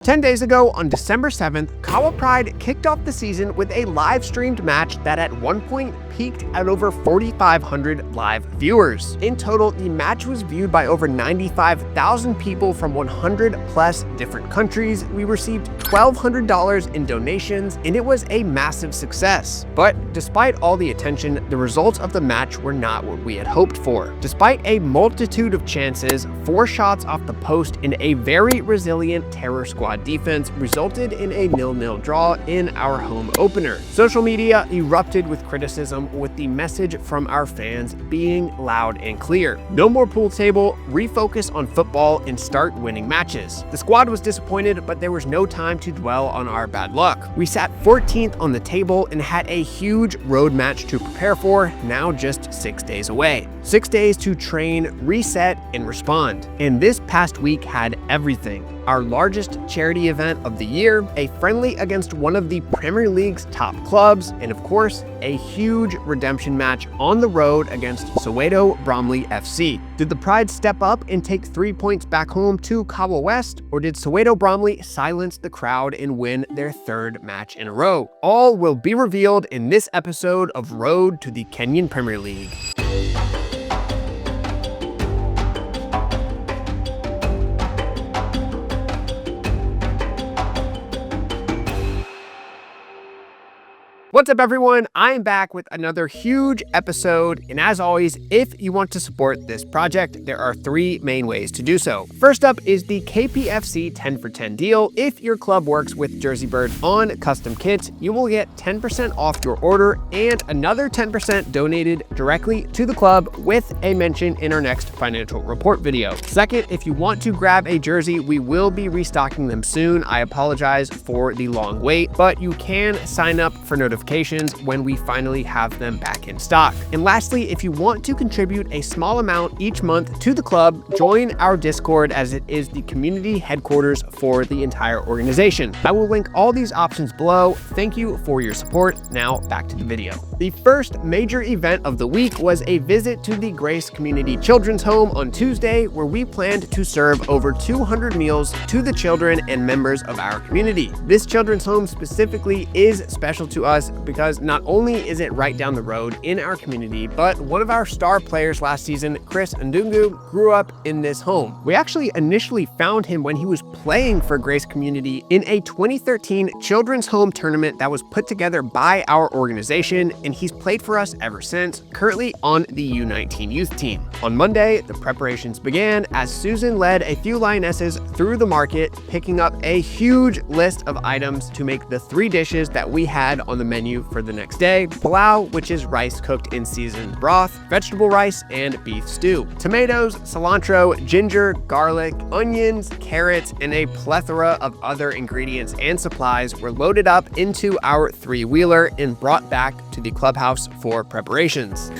10 days ago, on December 7th, Kahawa Pride kicked off the season with a live-streamed match that at one point peaked at over 4,500 live viewers. In total, the match was viewed by over 95,000 people from 100-plus different countries. We received $1,200 in donations, and it was a massive success. But despite all the attention, the results of the match were not what we had hoped for. Despite a multitude of chances, 4 shots off the post and a very resilient Terror Squad defense resulted in a 0-0 draw in our home opener. Social media erupted with criticism, with the message from our fans being loud and clear. No more pool table, refocus on football and start winning matches. The squad was disappointed, but there was no time to dwell on our bad luck. We sat 14th on the table and had a huge road match to prepare for, now just 6 days away. 6 days to train, reset, and respond. And this past week had everything. Our largest charity event of the year, a friendly against one of the Premier League's top clubs, and of course, a huge redemption match on the road against Soweto Bromley FC. Did the Pride step up and take 3 points back home to Kahawa West, or did Soweto Bromley silence the crowd and win their 3rd match in a row? All will be revealed in this episode of Road to the Kenyan Premier League. What's up, everyone? I am back with another huge episode, and as always, if you want to support this project, there are 3 main ways to do so. First up is the KPFC 10 for 10 deal. If your club works with JerseyBird on custom kits, you will get 10% off your order and another 10% donated directly to the club with a mention in our next financial report video. Second, if you want to grab a jersey, we will be restocking them soon. I apologize for the long wait, but you can sign up for notifications when we finally have them back in stock. And lastly, if you want to contribute a small amount each month to the club, join our Discord, as it is the community headquarters for the entire organization. I will link all these options below. Thank you for your support. Now back to the video. The first major event of the week was a visit to the Grace Community Children's Home on Tuesday, where we planned to serve over 200 meals to the children and members of our community. This children's home specifically is special to us because not only is it right down the road in our community, but one of our star players last season, Chris Ndungu, grew up in this home. We actually initially found him when he was playing for Grace Community in a 2013 children's home tournament that was put together by our organization, and he's played for us ever since, currently on the U19 youth team. On Monday, the preparations began as Susan led a few lionesses through the market, picking up a huge list of items to make the 3 dishes that we had on the menu for the next day: pilau, which is rice cooked in seasoned broth, vegetable rice, and beef stew. Tomatoes, cilantro, ginger, garlic, onions, carrots, and a plethora of other ingredients and supplies were loaded up into our 3-wheeler and brought back to the clubhouse for preparations.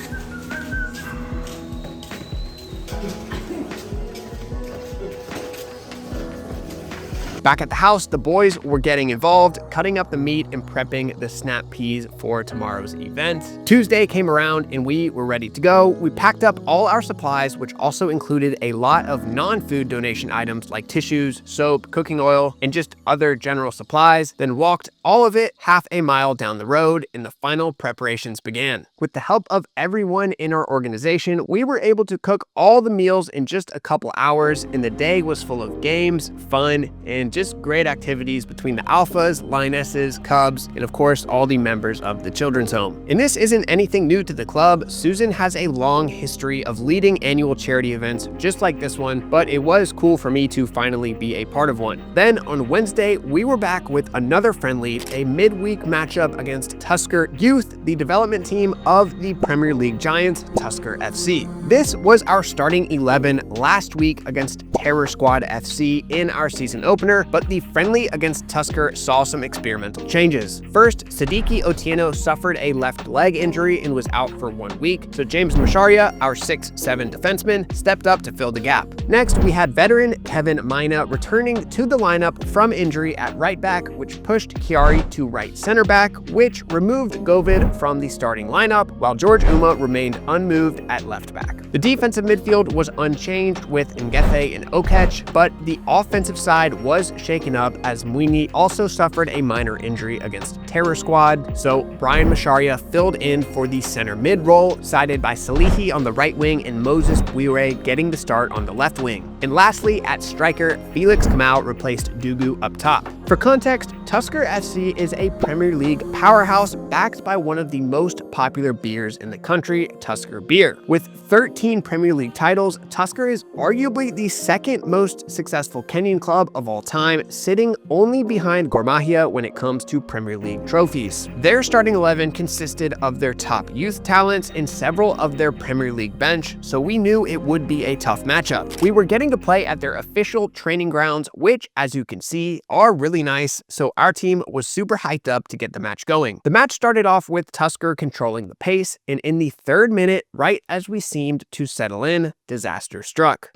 Back at the house, the boys were getting involved, cutting up the meat and prepping the snap peas for tomorrow's event. Tuesday came around and we were ready to go. We packed up all our supplies, which also included a lot of non-food donation items like tissues, soap, cooking oil, and just other general supplies, then walked all of it half a mile down the road, and the final preparations began. With the help of everyone in our organization, we were able to cook all the meals in just a couple hours, and the day was full of games, fun, and just great activities between the alphas, lionesses, cubs, and of course all the members of the children's home. And this isn't anything new to the club. Susan has a long history of leading annual charity events just like this one, but it was cool for me to finally be a part of one. Then on Wednesday, we were back with another friendly, a midweek matchup against Tusker Youth, the development team of the Premier League giants, Tusker FC. This was our starting 11 last week against Terror Squad FC in our season opener, but the friendly against Tusker saw some experimental changes. First, Siddiqui Otieno suffered a left leg injury and was out for 1 week, so James Masharia, our 6'7" defenseman, stepped up to fill the gap. Next, we had veteran Kevin Mina returning to the lineup from injury at right back, which pushed Chiari to right center back, which removed Govid from the starting lineup, while George Uma remained unmoved at left back. The defensive midfield was unchanged with Ngethe and Okech, but the offensive side was was shaken up as Mwini also suffered a minor injury against Terror Squad, so Brian Macharia filled in for the center mid role, sided by Salihi on the right wing and Moses Bwire getting the start on the left wing. And lastly, at striker, Felix Kamau replaced Dugu up top. For context, Tusker FC is a Premier League powerhouse backed by one of the most popular beers in the country, Tusker beer. With 13 Premier League titles, Tusker is arguably the second most successful Kenyan club of all time, sitting only behind Gor Mahia when it comes to Premier League trophies. Their starting 11 consisted of their top youth talents and several of their Premier League bench, so we knew it would be a tough matchup. We were getting to play at their official training grounds, which, as you can see, are really nice, so our team was super hyped up to get the match going. The match started off with Tusker controlling the pace, and in the 3rd minute, right as we seemed to settle in, disaster struck.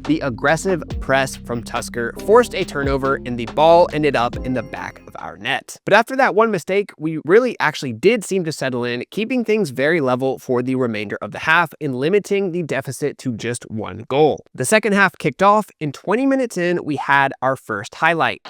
The aggressive press from Tusker forced a turnover and the ball ended up in the back of our net. But after that one mistake, we really actually did seem to settle in, keeping things very level for the remainder of the half and limiting the deficit to just 1 goal. The second half kicked off, and 20 minutes in, we had our first highlight.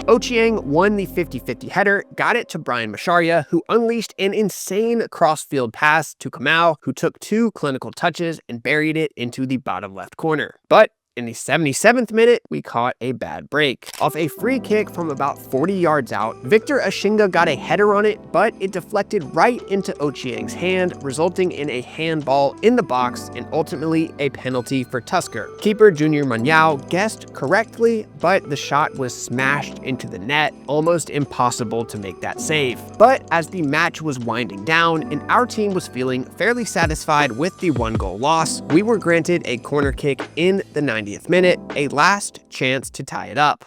Ochieng won the 50-50 header, got it to Brian Macharia, who unleashed an insane cross-field pass to Kamau, who took 2 clinical touches and buried it into the bottom left corner. But in the 77th minute, we caught a bad break. Off a free kick from about 40 yards out, Victor Ashinga got a header on it, but it deflected right into Ochieng's hand, resulting in a handball in the box and ultimately a penalty for Tusker. Keeper Junior Manyao guessed correctly, but the shot was smashed into the net, almost impossible to make that save. But as the match was winding down and our team was feeling fairly satisfied with the 1-goal loss, we were granted a corner kick in the 90th minute, a last chance to tie it up.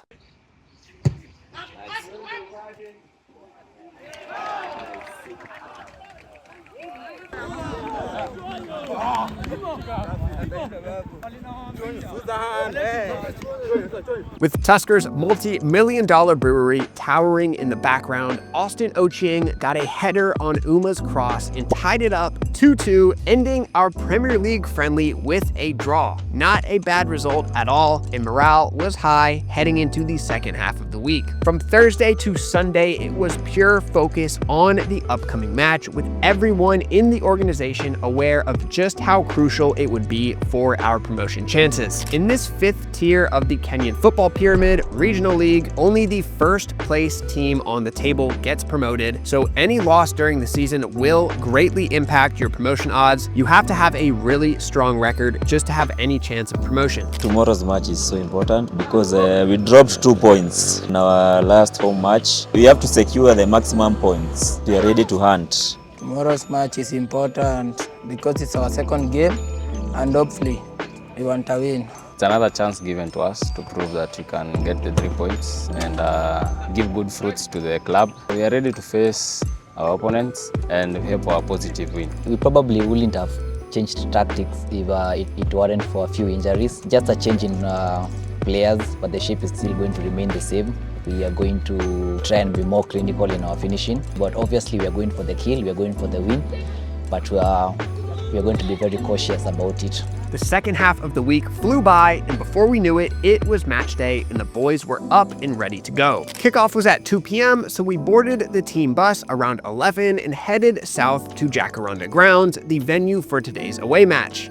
With Tusker's multi-million-dollar brewery towering in the background, Austin Ochieng got a header on Uma's cross and tied it up 2-2, ending our Premier League friendly with a draw. Not a bad result at all, and morale was high heading into the second half of the week. From Thursday to Sunday, it was pure focus on the upcoming match, with everyone in the organization aware of just how crucial it would be for our promotion chances. In this 5th tier of the Kenyan football pyramid, Regional League, only the first place team on the table gets promoted, so any loss during the season will greatly impact your promotion odds. You have to have a really strong record just to have any chance of promotion. Tomorrow's match is so important because we dropped 2 points in our last home match. We have to secure the maximum points. We are ready to hunt. Tomorrow's match is important because it's our second game and hopefully we want to win. It's another chance given to us to prove that we can get the 3 points and give good fruits to the club. We are ready to face our opponents and help our positive win. We probably wouldn't have changed tactics if it weren't for a few injuries. Just a change in players, but the shape is still going to remain the same. We are going to try and be more clinical in our finishing, but obviously we are going for the kill, we are going for the win, but we are going to be very cautious about it. The second half of the week flew by, and before we knew it, it was match day and the boys were up and ready to go. Kickoff was at 2 p.m, so we boarded the team bus around 11 and headed south to Jacaranda Grounds, the venue for today's away match.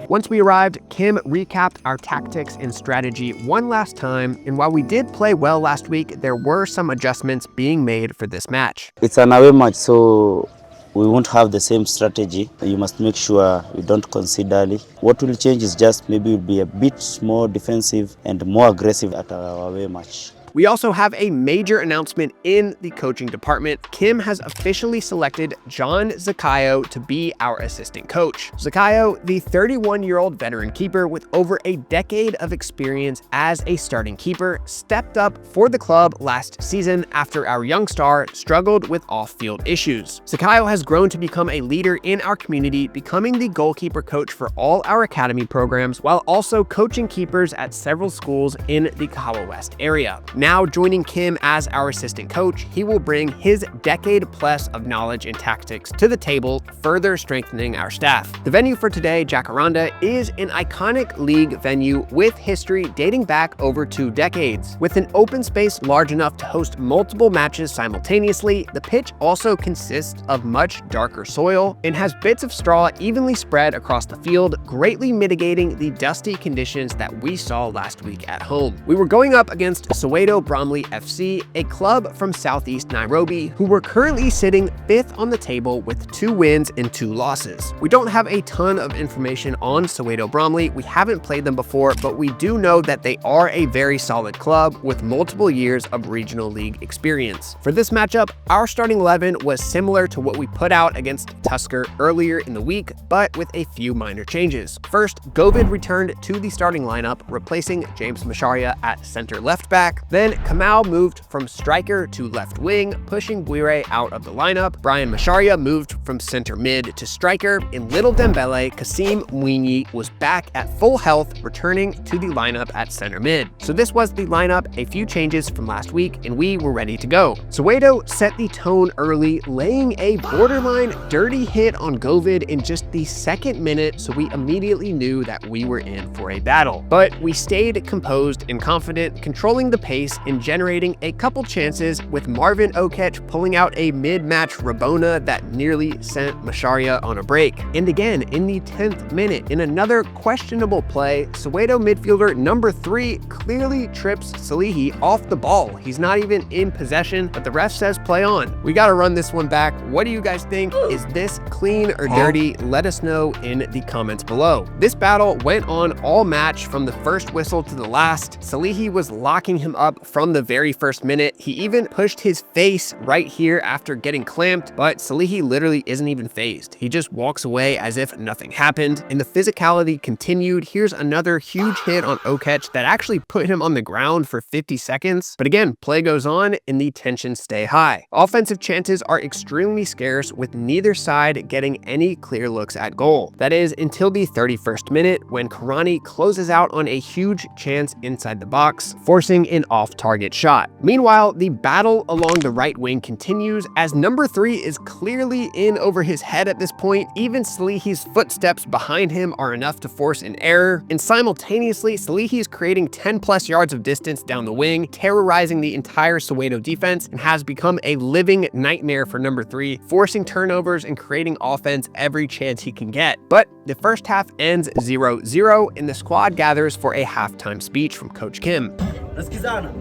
Once we arrived, Kim recapped our tactics and strategy one last time, and while we did play well last week, there were some adjustments being made for this match. It's an away match, so we won't have the same strategy. You must make sure you don't concede early. What will change is just maybe we'll be a bit more defensive and more aggressive at our away match. We also have a major announcement in the coaching department. Kim has officially selected John Zakayo to be our assistant coach. Zakayo, the 31-year-old veteran keeper with over a decade of experience as a starting keeper, stepped up for the club last season after our young star struggled with off-field issues. Zakayo has grown to become a leader in our community, becoming the goalkeeper coach for all our academy programs, while also coaching keepers at several schools in the Kahawa West area. Now joining Kim as our assistant coach, he will bring his decade plus of knowledge and tactics to the table, further strengthening our staff. The venue for today, Jacaranda, is an iconic league venue with history dating back over 2 decades. With an open space large enough to host multiple matches simultaneously, the pitch also consists of much darker soil and has bits of straw evenly spread across the field, greatly mitigating the dusty conditions that we saw last week at home. We were going up against Soweto Bromley FC, a club from southeast Nairobi, who were currently sitting 5th on the table with 2 wins and 2 losses. We don't have a ton of information on Soweto Bromley. We haven't played them before, but we do know that they are a very solid club with multiple years of regional league experience. For this matchup, our starting 11 was similar to what we put out against Tusker earlier in the week, but with a few minor changes. First, Govid returned to the starting lineup, replacing James Masharia at center left back. Then Kamau moved from striker to left wing, pushing Bwire out of the lineup. Brian Masharia moved from center mid to striker. In Little Dembele, Kasim Mwinyi was back at full health, returning to the lineup at center mid. So this was the lineup, a few changes from last week, and we were ready to go. Soweto set the tone early, laying a borderline dirty hit on Govid in just the 2nd minute, so we immediately knew that we were in for a battle. But we stayed composed and confident, controlling the pace and generating a couple chances, with Marvin Okech pulling out a mid-match Rabona that nearly sent Masharia on a break. And again, in the 10th minute, in another questionable play, Soweto midfielder number 3 clearly trips Salihi off the ball. He's not even in possession, but the ref says play on. We gotta run this one back. What do you guys think? Is this clean or dirty? Let us know in the comments below. This battle went on all match from the first whistle to the last. Salihi was locking him up from the very first minute. He even pushed his face right here after getting clamped, but Salihi literally isn't even phased. He just walks away as if nothing happened, and the physicality continued. Here's another huge hit on Okech that actually put him on the ground for 50 seconds. But again, play goes on and the tensions stay high. Offensive chances are extremely scarce, with neither side getting any clear looks at goal. That is until the 31st minute, when Karani closes out on a huge chance inside the box, forcing an off-target shot. Meanwhile, the battle along the right wing continues, as number 3 is clearly in over his head at this point. Even Salihi's footsteps behind him are enough to force an error, and simultaneously, Salihi is creating 10+ yards of distance down the wing, terrorizing the entire Soweto defense, and has become a living nightmare for number 3, forcing turnovers and creating offense every chance he can get. But the first half ends 0-0, and the squad gathers for a halftime speech from Coach Kim. Nasikizana.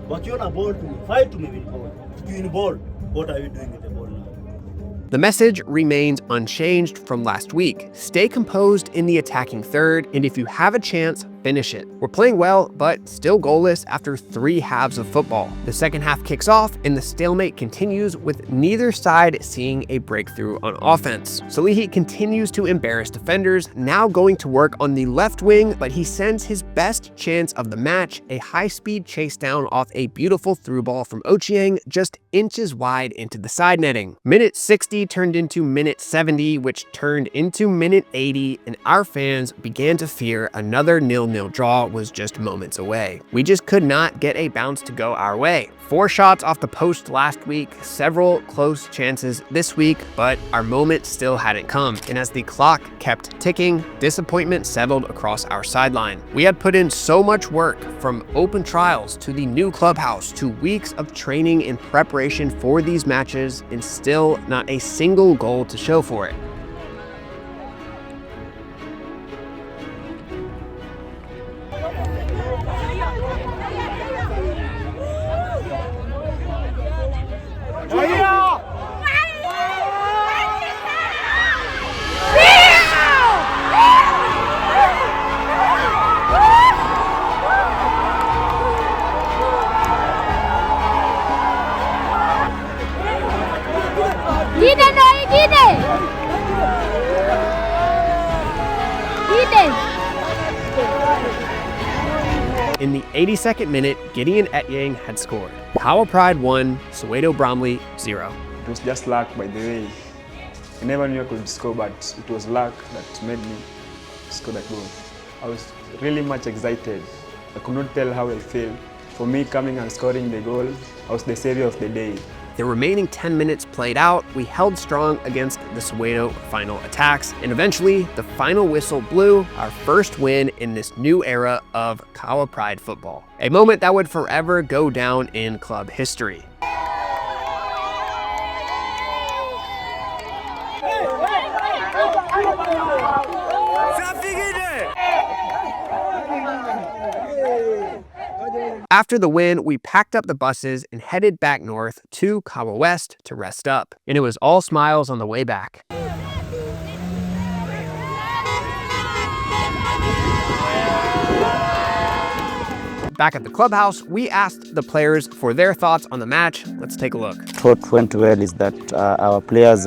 Wakiona ball to fight to me ball. Tukiwin ball. What are you doing with the ball now? The message remains unchanged from last week. Stay composed in the attacking third, and if you have a chance, finish it. We're playing well, but still goalless after 3 halves of football. The second half kicks off, and the stalemate continues, with neither side seeing a breakthrough on offense. Salihi continues to embarrass defenders, now going to work on the left wing, but he sends his best chance of the match, a high-speed chase down off a beautiful through ball from Ochieng, just inches wide into the side netting. Minute 60 turned into minute 70, which turned into minute 80, and our fans began to fear another 0-0 draw was just moments away. We just could not get a bounce to go our way. 4 shots off the post last week, several close chances this week, but our moment still hadn't come. And as the clock kept ticking, disappointment settled across our sideline. We had put in so much work, from open trials to the new clubhouse to weeks of training in preparation for these matches, and still not a single goal to show for it. In the 82nd minute, Gideon Etyang had scored. Kahawa Pride 1, Soweto Bromley 0. It was just luck, by the way. I never knew I could score, but it was luck that made me score that goal. I was really much excited. I could not tell how I felt. For me, coming and scoring the goal, I was the savior of the day. The remaining 10 minutes played out, we held strong against the Soweto final attacks, and eventually the final whistle blew, our first win in this new era of Kahawa Pride football. A moment that would forever go down in club history. After the win, we packed up the buses and headed back north to Kahawa West to rest up. And it was all smiles on the way back. Back at the clubhouse, we asked the players for their thoughts on the match. Let's take a look. What went well is that our players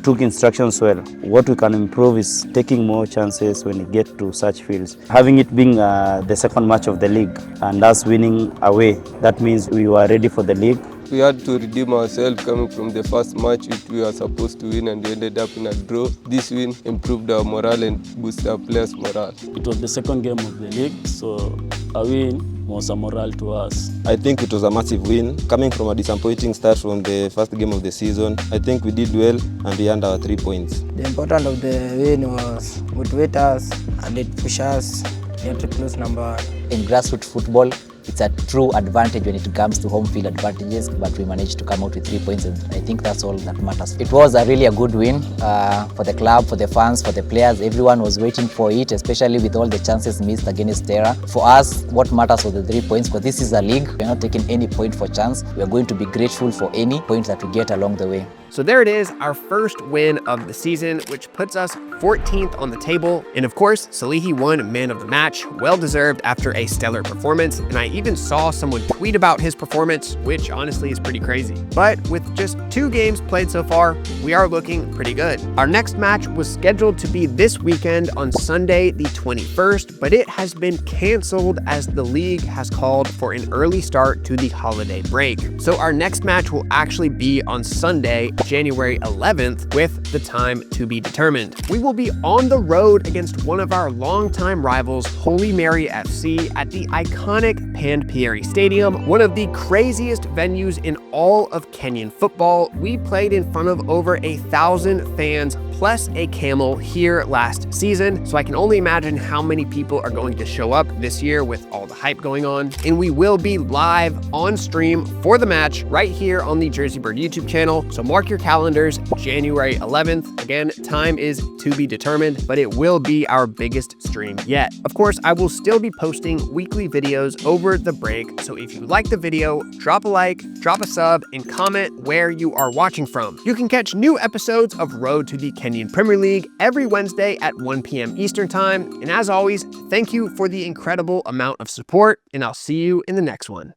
took instructions well. What we can improve is taking more chances when we get to such fields. Having it being the second match of the league and us winning away, that means we were ready for the league. We had to redeem ourselves coming from the first match which we were supposed to win and we ended up in a draw. This win improved our morale and boosted our players' morale. It was the second game of the league, so a win was a morale to us. I think it was a massive win. Coming from a disappointing start from the first game of the season, I think we did well and we earned our 3 points. The importance of the win was motivate us and it push us to get to close number 1. In grassroots football, it's a true advantage when it comes to home field advantages, but we managed to come out with 3 points, and I think that's all that matters. It was really a good win for the club, for the fans, for the players. Everyone was waiting for it, especially with all the chances missed against Terra. For us, what matters was the 3 points, because this is a league. We're not taking any point for chance. We are going to be grateful for any point that we get along the way. So there it is, our first win of the season, which puts us 14th on the table. And of course, Salihi won Man of the Match, well-deserved after a stellar performance. And I even saw someone tweet about his performance, which honestly is pretty crazy. But with just 2 games played so far, we are looking pretty good. Our next match was scheduled to be this weekend on Sunday, the 21st, but it has been canceled as the league has called for an early start to the holiday break. So our next match will actually be on Sunday, January 11th, with the time to be determined. We will be on the road against one of our longtime rivals, Holy Mary FC, at the iconic Panpieri Stadium, one of the craziest venues in all of Kenyan football. We played in front of over 1,000 fans plus a camel here last season, so I can only imagine how many people are going to show up this year with all the hype going on. And we will be live on stream for the match right here on the JerseyBird YouTube channel, so mark your calendars, January 11th. Again, time is to be determined, but it will be our biggest stream yet. Of course, I will still be posting weekly videos over the break, so if you like the video, drop a like, drop a sub, and comment where you are watching from. You can catch new episodes of Road to the Kenyan Premier League every Wednesday at 1 p.m. Eastern Time. And as always, thank you for the incredible amount of support, and I'll see you in the next one.